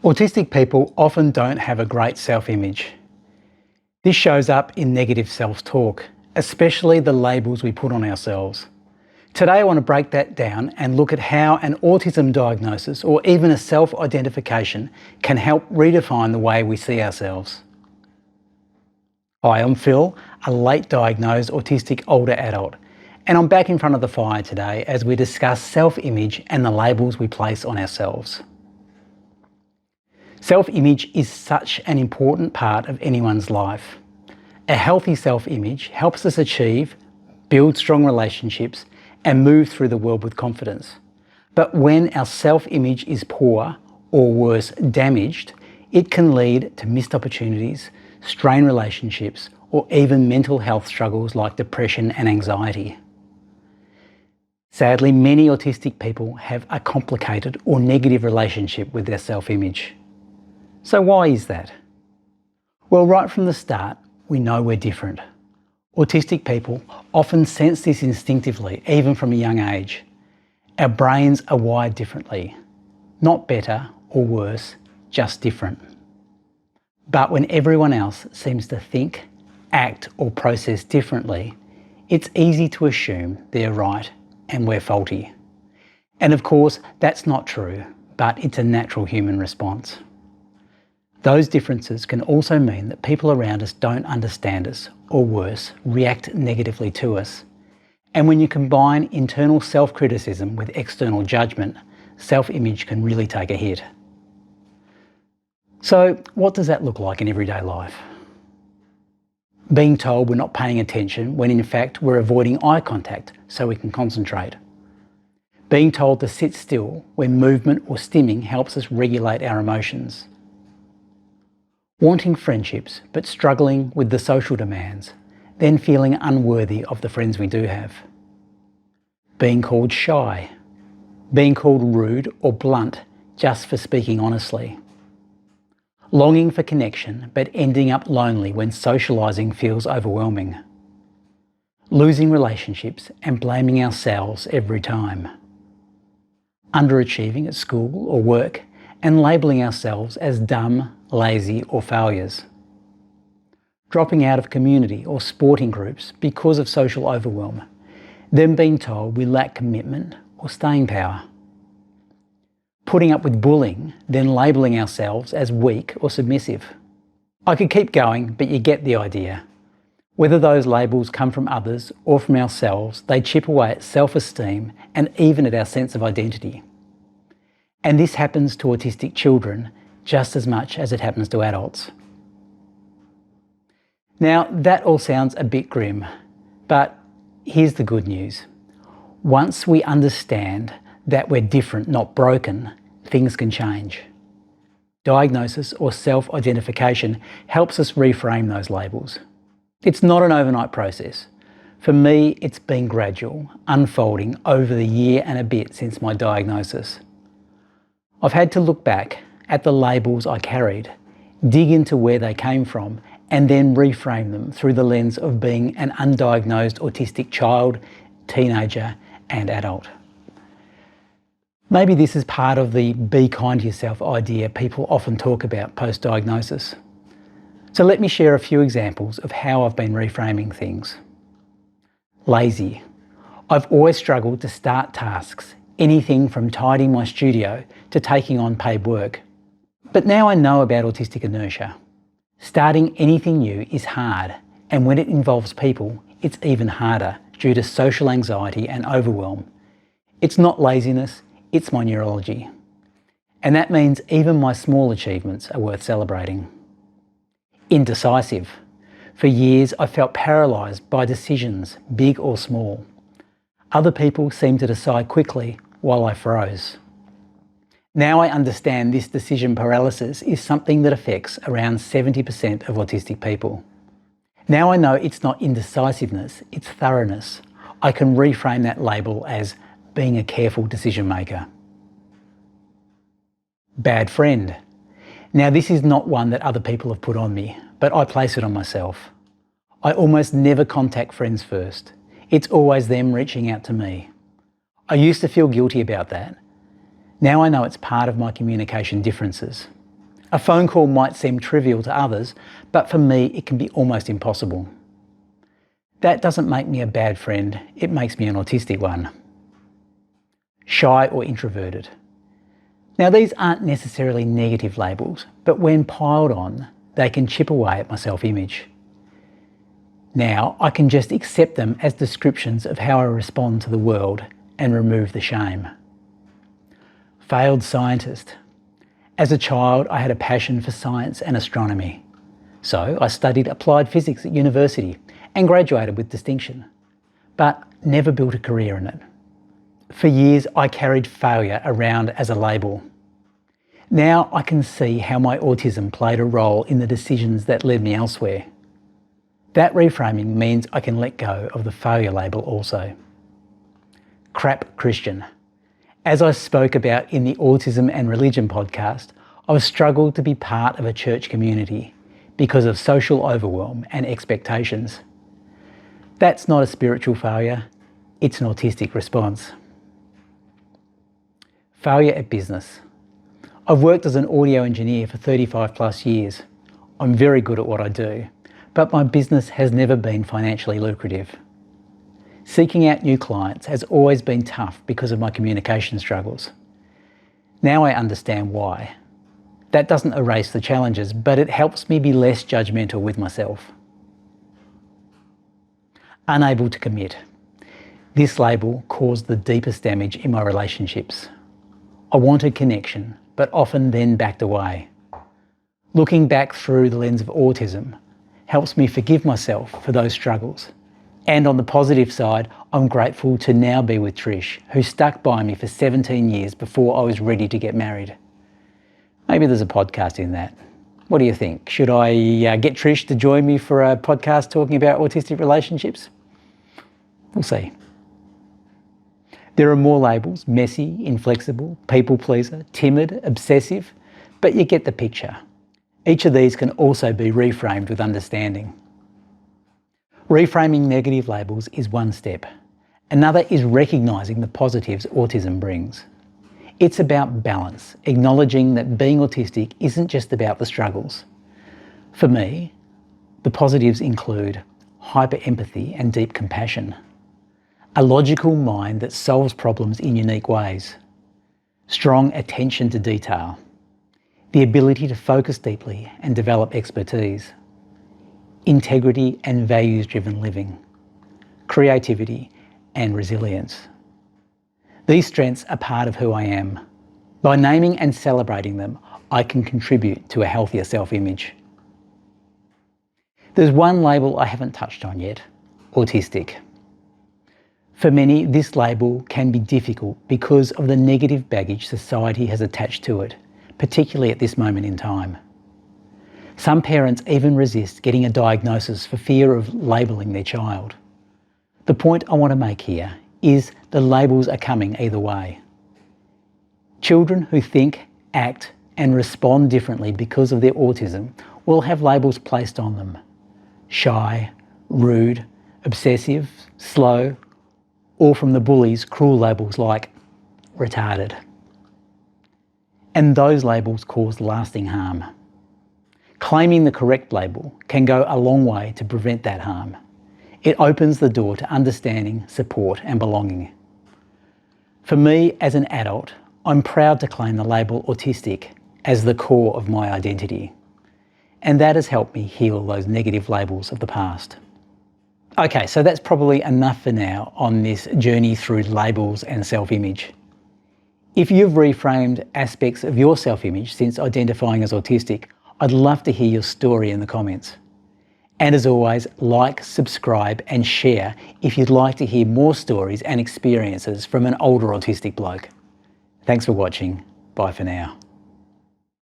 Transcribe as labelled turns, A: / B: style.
A: Autistic people often don't have a great self-image. This shows up in negative self-talk, especially the labels we put on ourselves. Today I want to break that down and look at how an autism diagnosis or even a self-identification can help redefine the way we see ourselves. Hi, I'm Phil, a late diagnosed autistic older adult, and I'm back in front of the fire today as we discuss self-image and the labels we place on ourselves. Self-image is such an important part of anyone's life. A healthy self-image helps us achieve, build strong relationships, and move through the world with confidence. But when our self-image is poor, or worse, damaged, it can lead to missed opportunities, strained relationships, or even mental health struggles like depression and anxiety. Sadly, many autistic people have a complicated or negative relationship with their self-image. So why is that? Well, right from the start, we know we're different. Autistic people often sense this instinctively, even from a young age. Our brains are wired differently. Not better or worse, just different. But when everyone else seems to think, act or process differently, it's easy to assume they're right and we're faulty. And of course, that's not true, but it's a natural human response. Those differences can also mean that people around us don't understand us, or worse, react negatively to us. And when you combine internal self-criticism with external judgment, self-image can really take a hit. So what does that look like in everyday life? Being told we're not paying attention when in fact we're avoiding eye contact so we can concentrate. Being told to sit still when movement or stimming helps us regulate our emotions. Wanting friendships but struggling with the social demands, then feeling unworthy of the friends we do have. Being called shy. Being called rude or blunt just for speaking honestly. Longing for connection but ending up lonely when socialising feels overwhelming. Losing relationships and blaming ourselves every time. Underachieving at school or work and labelling ourselves as dumb, lazy or failures. Dropping out of community or sporting groups because of social overwhelm, then being told we lack commitment or staying power. Putting up with bullying, then labelling ourselves as weak or submissive. I could keep going, but you get the idea. Whether those labels come from others or from ourselves, they chip away at self-esteem and even at our sense of identity. And this happens to autistic children just as much as it happens to adults. Now, that all sounds a bit grim, but here's the good news. Once we understand that we're different, not broken, things can change. Diagnosis or self-identification helps us reframe those labels. It's not an overnight process. For me, it's been gradual, unfolding over the year and a bit since my diagnosis. I've had to look back at the labels I carried, dig into where they came from, and then reframe them through the lens of being an undiagnosed autistic child, teenager, and adult. Maybe this is part of the be kind to yourself idea people often talk about post-diagnosis. So let me share a few examples of how I've been reframing things. Lazy. I've always struggled to start tasks, anything from tidying my studio to taking on paid work. But now I know about autistic inertia. Starting anything new is hard, and when it involves people, it's even harder due to social anxiety and overwhelm. It's not laziness, it's my neurology. And that means even my small achievements are worth celebrating. Indecisive. For years I felt paralysed by decisions, big or small. Other people seemed to decide quickly while I froze. Now I understand this decision paralysis is something that affects around 70% of autistic people. Now I know it's not indecisiveness, it's thoroughness. I can reframe that label as being a careful decision maker. Bad friend. Now this is not one that other people have put on me, but I place it on myself. I almost never contact friends first. It's always them reaching out to me. I used to feel guilty about that. Now I know it's part of my communication differences. A phone call might seem trivial to others, but for me it can be almost impossible. That doesn't make me a bad friend, it makes me an autistic one. Shy or introverted. Now these aren't necessarily negative labels, but when piled on, they can chip away at my self-image. Now I can just accept them as descriptions of how I respond to the world and remove the shame. Failed scientist. As a child, I had a passion for science and astronomy. So I studied applied physics at university and graduated with distinction, but never built a career in it. For years, I carried failure around as a label. Now I can see how my autism played a role in the decisions that led me elsewhere. That reframing means I can let go of the failure label also. Crap Christian. As I spoke about in the Autism and Religion podcast, I've struggled to be part of a church community because of social overwhelm and expectations. That's not a spiritual failure, it's an autistic response. Failure at business. I've worked as an audio engineer for 35 plus years. I'm very good at what I do, but my business has never been financially lucrative. Seeking out new clients has always been tough because of my communication struggles. Now I understand why. That doesn't erase the challenges, but it helps me be less judgmental with myself. Unable to commit. This label caused the deepest damage in my relationships. I wanted connection, but often then backed away. Looking back through the lens of autism helps me forgive myself for those struggles. And on the positive side, I'm grateful to now be with Trish, who stuck by me for 17 years before I was ready to get married. Maybe there's a podcast in that. What do you think? Should I get Trish to join me for a podcast talking about autistic relationships? We'll see. There are more labels: messy, inflexible, people pleaser, timid, obsessive, but you get the picture. Each of these can also be reframed with understanding. Reframing negative labels is one step. Another is recognising the positives autism brings. It's about balance, acknowledging that being autistic isn't just about the struggles. For me, the positives include hyper-empathy and deep compassion, a logical mind that solves problems in unique ways, strong attention to detail, the ability to focus deeply and develop expertise, integrity and values-driven living, creativity and resilience. These strengths are part of who I am. By naming and celebrating them, I can contribute to a healthier self-image. There's one label I haven't touched on yet: autistic. For many, this label can be difficult because of the negative baggage society has attached to it, particularly at this moment in time. Some parents even resist getting a diagnosis for fear of labelling their child. The point I want to make here is the labels are coming either way. Children who think, act and respond differently because of their autism will have labels placed on them: shy, rude, obsessive, slow, or from the bullies, cruel labels like retarded. And those labels cause lasting harm. Claiming the correct label can go a long way to prevent that harm. It opens the door to understanding, support and belonging. For me as an adult, I'm proud to claim the label autistic as the core of my identity. And that has helped me heal those negative labels of the past. Okay, so that's probably enough for now on this journey through labels and self-image. If you've reframed aspects of your self-image since identifying as autistic, I'd love to hear your story in the comments. And as always, like, subscribe and share if you'd like to hear more stories and experiences from an older autistic bloke. Thanks for watching. Bye for now.